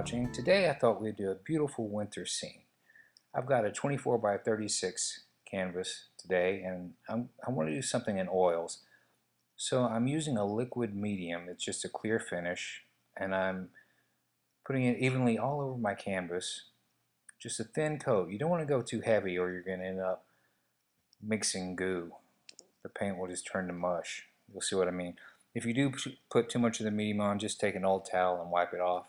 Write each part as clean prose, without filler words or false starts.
watching. Today I thought we'd do a beautiful winter scene. I've got a 24 by 36 canvas today, and I want to do something in oils. So I'm using a liquid medium. It's just a clear finish, and I'm putting it evenly all over my canvas. Just a thin coat. You don't want to go too heavy or you're going to end up mixing goo. The paint will just turn to mush. You'll see what I mean. If you do put too much of the medium on, just take an old towel and wipe it off.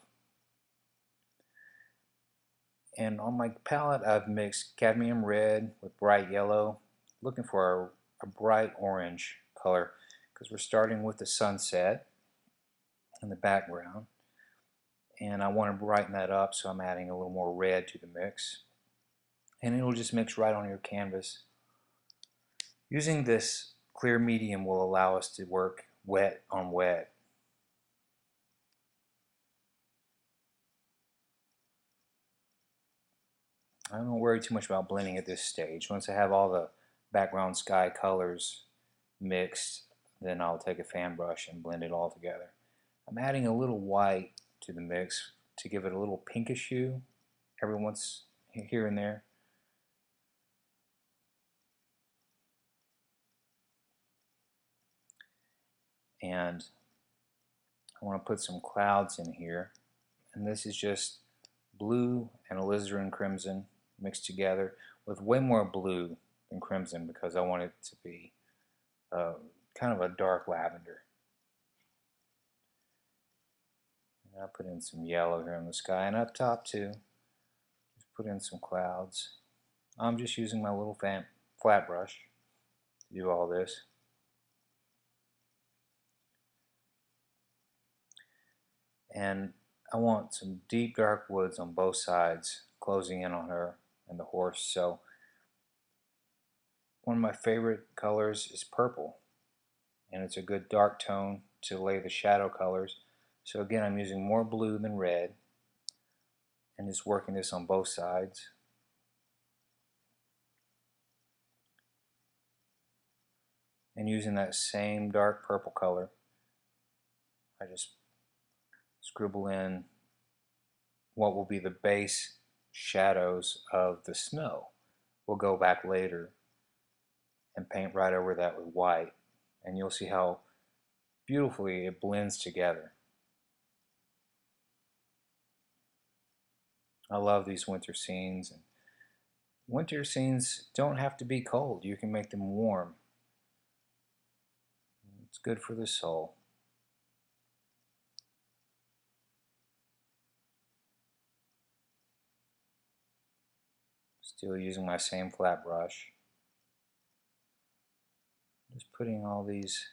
And on my palette I've mixed cadmium red with bright yellow, looking for a bright orange color because we're starting with the sunset in the background, and I want to brighten that up, so I'm adding a little more red to the mix, and it'll just mix right on your canvas. Using this clear medium will allow us to work wet on wet. I don't worry too much about blending at this stage. Once I have all the background sky colors mixed, then I'll take a fan brush and blend it all together. I'm adding a little white to the mix to give it a little pinkish hue every once here and there. And I want to put some clouds in here, and this is just blue and alizarin crimson mixed together with way more blue than crimson because I want it to be kind of a dark lavender. And I'll put in some yellow here in the sky, and up top too, just put in some clouds. I'm just using my little flat brush to do all this. And I want some deep dark woods on both sides, closing in on her and the horse. So one of my favorite colors is purple, and it's a good dark tone to lay the shadow colors. So again, I'm using more blue than red and just working this on both sides. And using that same dark purple color, I just scribble in what will be the base shadows of the snow. We'll go back later and paint right over that with white, and you'll see how beautifully it blends together. I love these winter scenes, and winter scenes don't have to be cold. You can make them warm. It's good for the soul. Still using my same flat brush. Just putting all these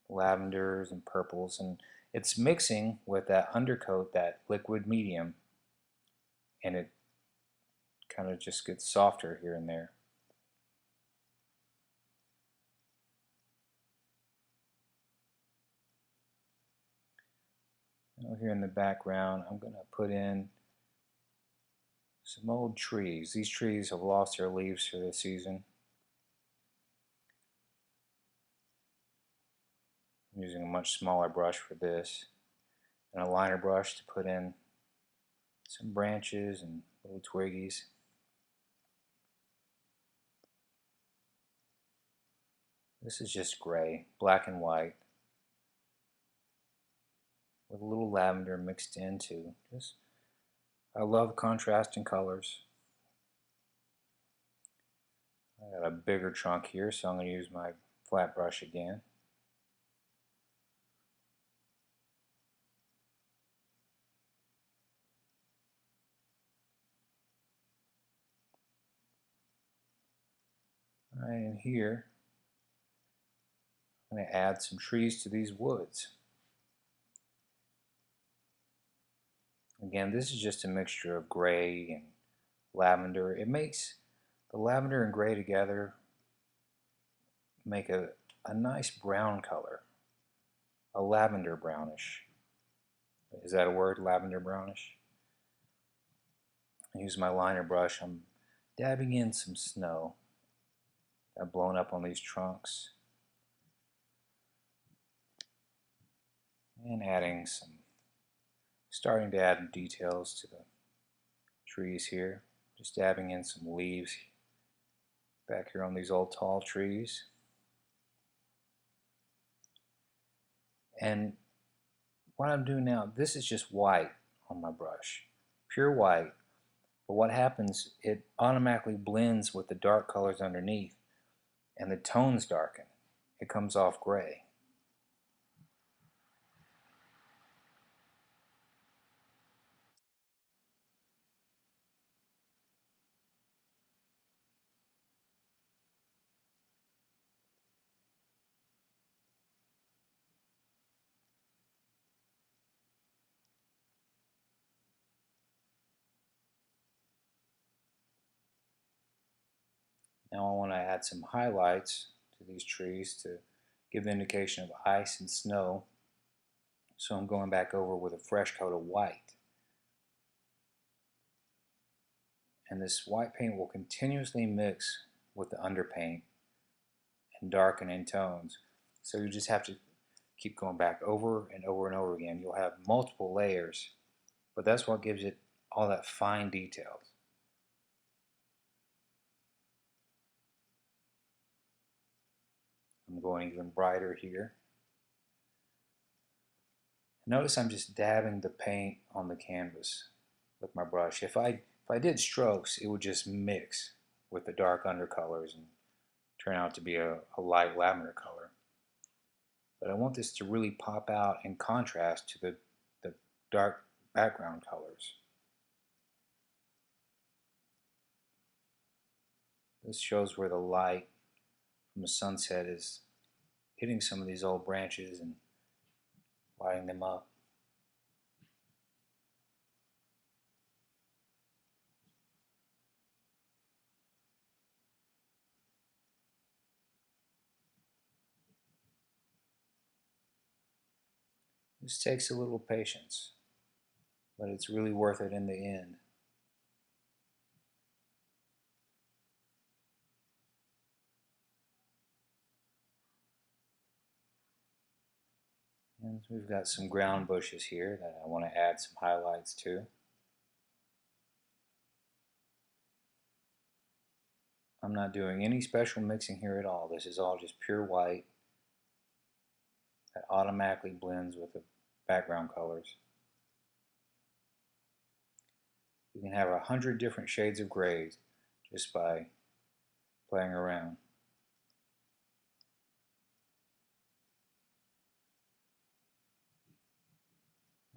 lavenders and purples, and it's mixing with that undercoat, that liquid medium, and it kind of just gets softer here and there. Now here in the background, I'm going to put in some old trees. These trees have lost their leaves for this season. I'm using a much smaller brush for this, and a liner brush to put in some branches and little twiggies. This is just gray, black and white, with a little lavender mixed into. I love contrasting colors. I got a bigger trunk here, so I'm going to use my flat brush again. Alright, and here I'm going to add some trees to these woods. Again, this is just a mixture of gray and lavender. It makes the lavender and gray together make a nice brown color, a lavender brownish. Is that a word, lavender brownish? I use my liner brush. I'm dabbing in some snow that blown up on these trunks, and adding some starting to add details to the trees here. Just dabbing in some leaves back here on these old tall trees. And what I'm doing now, this is just white on my brush, pure white. But what happens, it automatically blends with the dark colors underneath, and the tones darken. It comes off gray. Now I want to add some highlights to these trees to give the indication of ice and snow. So I'm going back over with a fresh coat of white. And this white paint will continuously mix with the underpaint and darken in tones. So you just have to keep going back over and over and over again. You'll have multiple layers, but that's what gives it all that fine details. I'm going even brighter here. Notice I'm just dabbing the paint on the canvas with my brush. If I did strokes, it would just mix with the dark undercolors and turn out to be a light lavender color. But I want this to really pop out in contrast to the dark background colors. This shows where the light from the sunset is hitting some of these old branches and lighting them up. This takes a little patience, but it's really worth it in the end. And we've got some ground bushes here that I want to add some highlights to. I'm not doing any special mixing here at all. This is all just pure white that automatically blends with the background colors. You can have 100 different shades of grays just by playing around.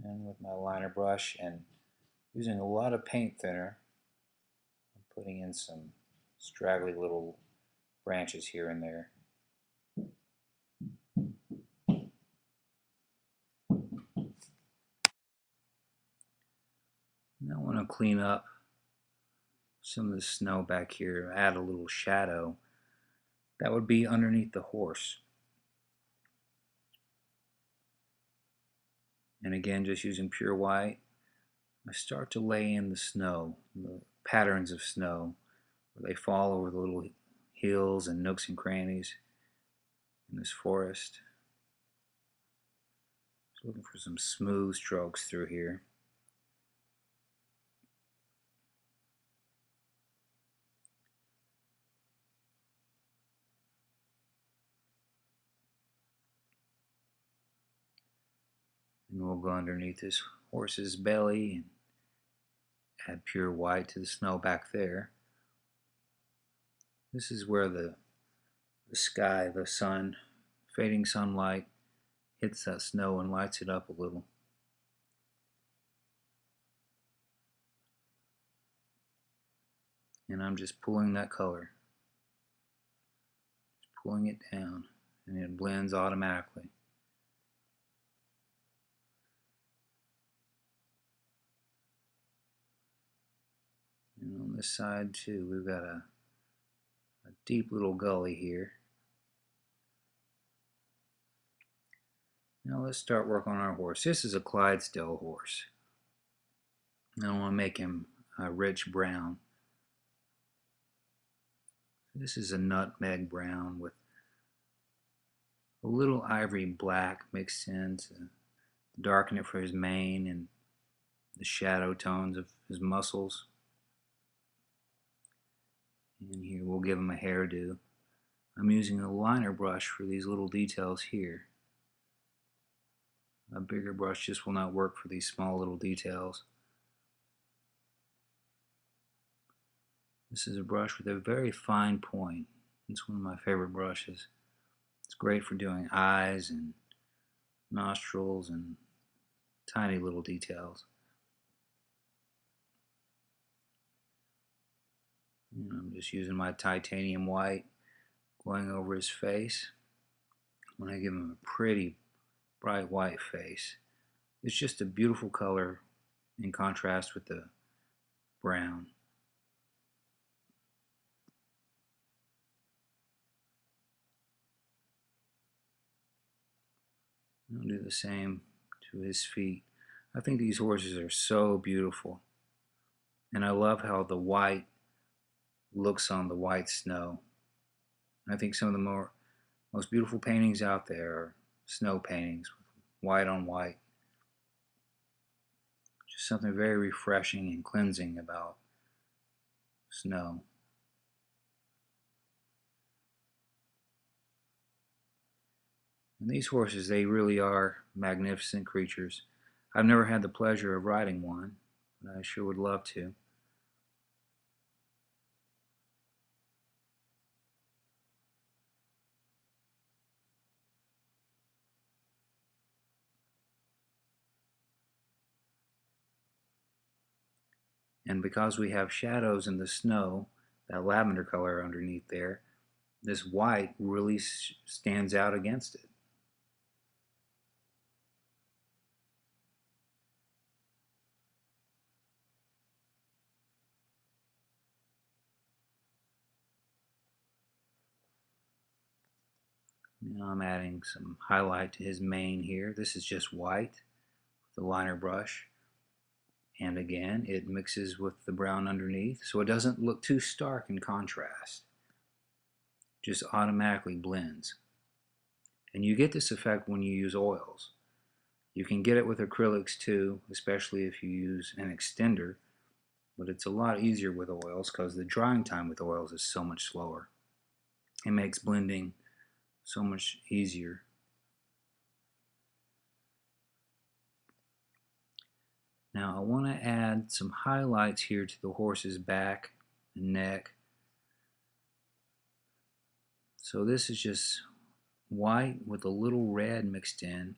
And with my liner brush and using a lot of paint thinner, I'm putting in some straggly little branches here and there. Now I want to clean up some of the snow back here, add a little shadow. That would be underneath the horse. And again, just using pure white, I start to lay in the snow, the patterns of snow, where they fall over the little hills and nooks and crannies in this forest. Just looking for some smooth strokes through here. And we'll go underneath this horse's belly and add pure white to the snow back there. This is where the sky, the sun, fading sunlight hits that snow and lights it up a little. And I'm just pulling that color, just pulling it down, and it blends automatically. And on this side too, we've got a deep little gully here. Now let's start work on our horse. This is a Clydesdale horse. I want to make him a rich brown. This is a nutmeg brown with a little ivory black mixed in to darken it for his mane and the shadow tones of his muscles. And here we'll give him a hairdo. I'm using a liner brush for these little details here. A bigger brush just will not work for these small little details. This is a brush with a very fine point. It's one of my favorite brushes. It's great for doing eyes and nostrils and tiny little details. And I'm just using my titanium white, going over his face. When I give him a pretty bright white face, it's just a beautiful color in contrast with the brown. I'll do the same to his feet. I think these horses are so beautiful, and I love how the white looks on the white snow. I think some of the most beautiful paintings out there are snow paintings with white on white. Just something very refreshing and cleansing about snow. And these horses, they really are magnificent creatures. I've never had the pleasure of riding one, but I sure would love to. And because we have shadows in the snow, that lavender color underneath there, this white really stands out against it. Now I'm adding some highlight to his mane here. This is just white with the liner brush. And again, it mixes with the brown underneath, so it doesn't look too stark in contrast. Just automatically blends. And you get this effect when you use oils. You can get it with acrylics too, especially if you use an extender, but it's a lot easier with oils because the drying time with oils is so much slower. It makes blending so much easier. Now I want to add some highlights here to the horse's back and neck. So this is just white with a little red mixed in,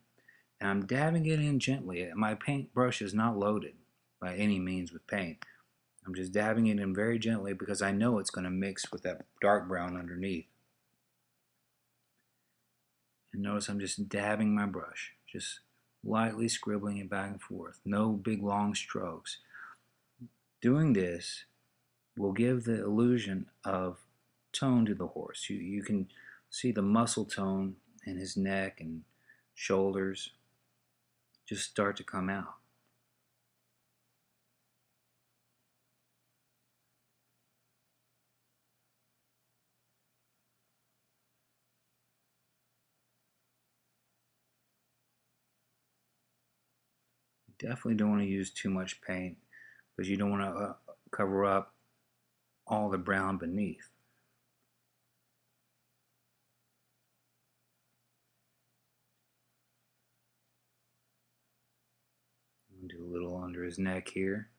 and I'm dabbing it in gently. My paint brush is not loaded by any means with paint. I'm just dabbing it in very gently because I know it's going to mix with that dark brown underneath. And notice I'm just dabbing my brush, just lightly scribbling it back and forth. No big long strokes. Doing this will give the illusion of tone to the horse. You can see the muscle tone in his neck and shoulders just start to come out. Definitely don't want to use too much paint because you don't want to cover up all the brown beneath. Do a little under his neck here.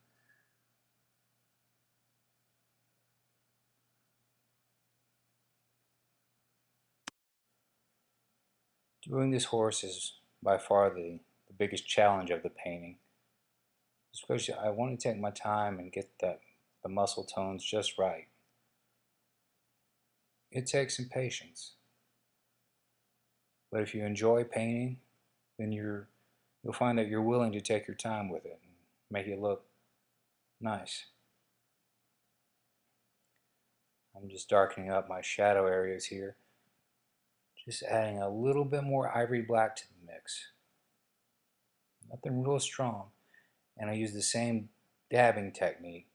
Doing this horse is by far the biggest challenge of the painting. Especially I want to take my time and get the muscle tones just right. It takes some patience. But if you enjoy painting, then you'll find that you're willing to take your time with it and make it look nice. I'm just darkening up my shadow areas here. Just adding a little bit more ivory black to the mix. Nothing real strong. And I use the same dabbing technique.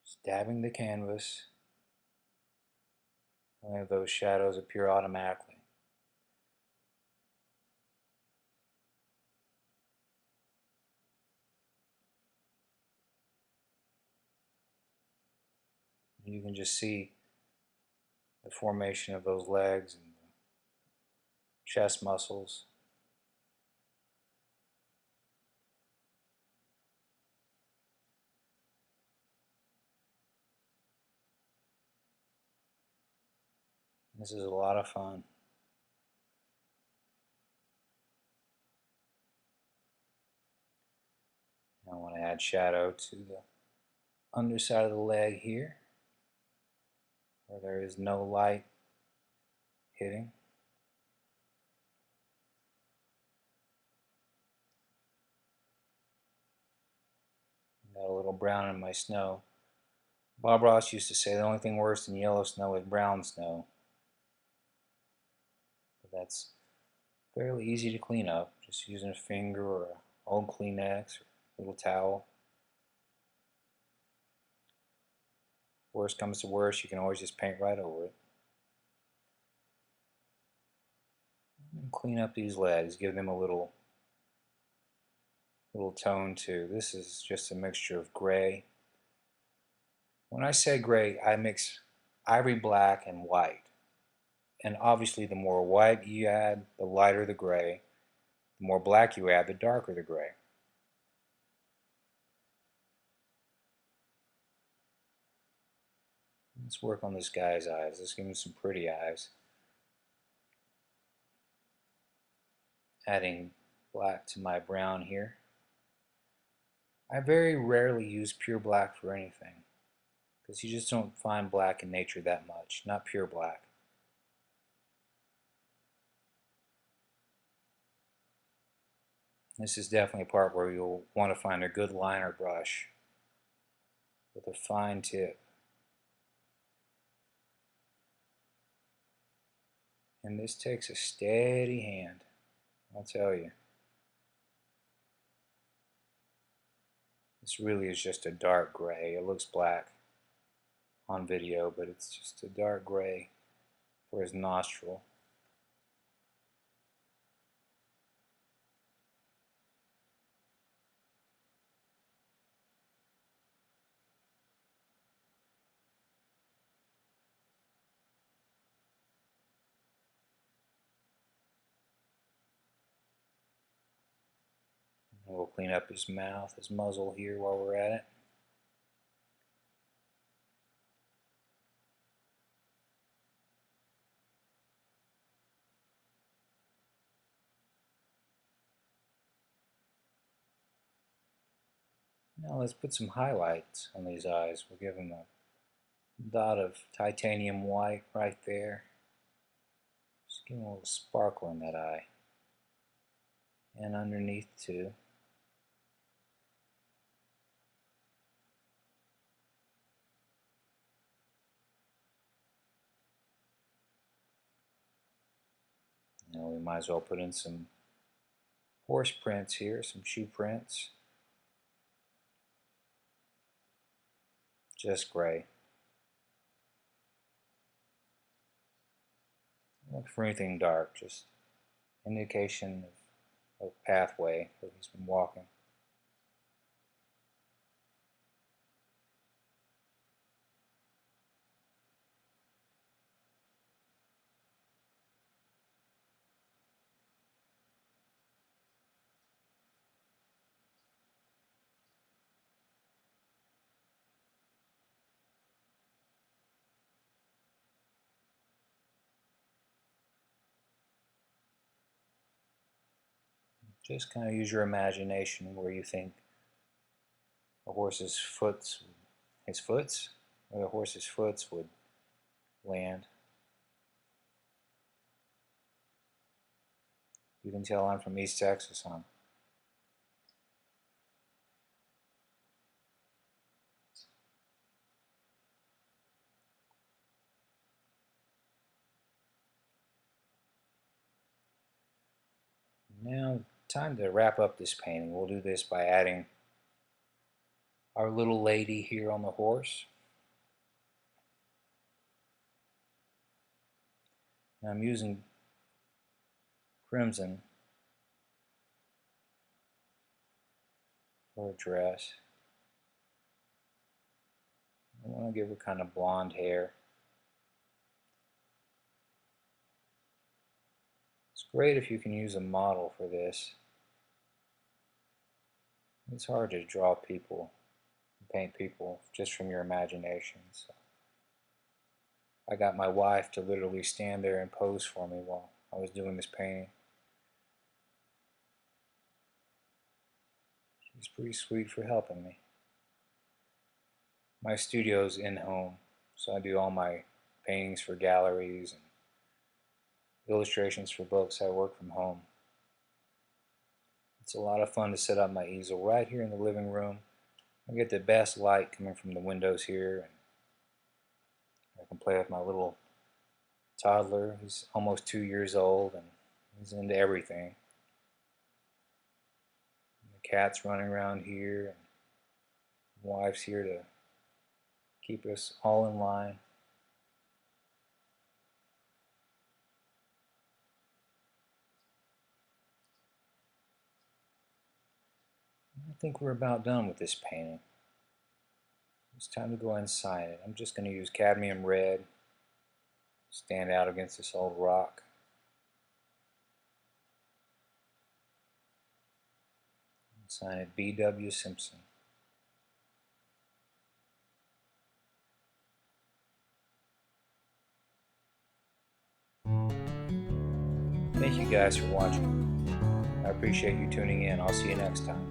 Just dabbing the canvas. And those shadows appear automatically. You can just see the formation of those legs and the chest muscles. This is a lot of fun. I want to add shadow to the underside of the leg here, where there is no light hitting. Got a little brown in my snow. Bob Ross used to say the only thing worse than yellow snow is brown snow. But that's fairly easy to clean up, just using a finger or an old Kleenex or a little towel. Worst comes to worst, you can always just paint right over it. And clean up these legs, give them a little tone too. This is just a mixture of gray. When I say gray, I mix ivory black and white. And obviously the more white you add, the lighter the gray. The more black you add, the darker the gray. Let's work on this guy's eyes. Let's give him some pretty eyes. Adding black to my brown here. I very rarely use pure black for anything, because you just don't find black in nature that much, not pure black. This is definitely a part where you'll want to find a good liner brush with a fine tip. And this takes a steady hand, I'll tell you. This really is just a dark gray. It looks black on video, but it's just a dark gray for his nostril. And we'll clean up his mouth, his muzzle here while we're at it. Now let's put some highlights on these eyes. We'll give him a dot of titanium white right there. Just give him a little sparkle in that eye. And underneath too. Now we might as well put in some horse prints here, some shoe prints. Just gray. Look for anything dark, just indication of pathway that he's been walking. Just kind of use your imagination where you think a horse's foots, where the horse's foots would land. You can tell I'm from East Texas, huh? Now, time to wrap up this painting. We'll do this by adding our little lady here on the horse. And I'm using crimson for a dress. I want I'll give her kind of blonde hair. It's great if you can use a model for this. It's hard to draw people, paint people just from your imagination. So I got my wife to literally stand there and pose for me while I was doing this painting. She's pretty sweet for helping me. My studio's in-home, so I do all my paintings for galleries and illustrations for books. I work from home. It's a lot of fun to set up my easel right here in the living room. I get the best light coming from the windows here, and I can play with my little toddler. He's almost 2 years old, and he's into everything. The cat's running around here, and my wife's here to keep us all in line. I think we're about done with this painting. It's time to go inside it. I'm just going to use cadmium red, stand out against this old rock. Sign it B.W. Simpson. Thank you guys for watching. I appreciate you tuning in. I'll see you next time.